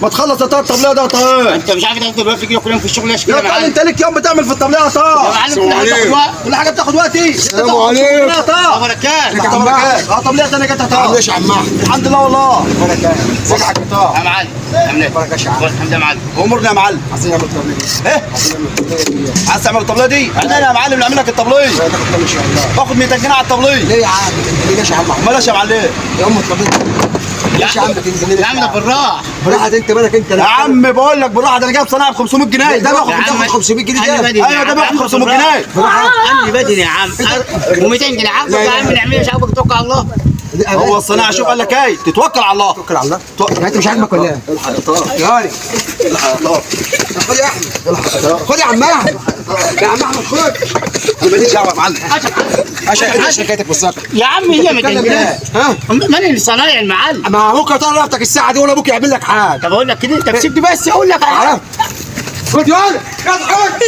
ما تخلص يا طه الطبليه ده يا طه. انت مش عارف تاخد الوقت كده كل يوم في الشغل يا يا طه انت ليك يوم بتعمل في الطبليه يا طه. يا معلم كل حاجه بتاخد وقت. كل حاجه بتاخد وقتي. السلام عليكم. يا طه بركات. اه طبليه ثانيه جت يا طه. عامل ايه يا عم احمد؟ الحمد لله والله. ازيك يا حاج طه؟ يا معلم عامل ايه؟ بركة يا عم. الحمد لله يا معلم. امورنا يا معلم. عايزين نعمل طبليه. ايه؟ عايز تعمل الطبليه دي؟ احنا يا معلم نعمل لك الطبليه. تاخد طبليه ان شاء الله. باخد 200 جنيه على الطبليه. ليه يا عم؟ ليش يا عم احمد؟ مالش يا معلم. يا ام الطبليه. ليش يا عم 200 جنيه؟ يا عم ده بالراحه. براحة انت مالك انت. يا عم بقول لك بالراحه ده انا جايب صناعه ب 500 جنيه. ده باخد يا عم، بتاخد 500 جنيه أنا ده. بدري يا ايوه ده عم. باخد 500 جنيه. عندي بدري يا عم. و200 جنيه عاوزك يا عم نعمل شعبك توكل على الله. هو الصناعه شوف قال لك ايه تتوكل على الله. توكل على الله. يعني انت مش عاجبك ولا ايه؟ الحق يا طه. يا هاري. الحق يا طه. خد يا احمد. خد يا عم احمد. يا عم احمد خد. انا ماليش دعوه يا معلم. عشان شركتك بالظبط. يا عم هي 200 جنيه. ها؟ ماني صنايعي المعلم. ما ابوك طال رقبتك الساعه دي ولا ابوك يعمل لك حاجه. طب اقول لك كده انت سيبني بس اقول لك على حاجه. خد يا هاري. خد.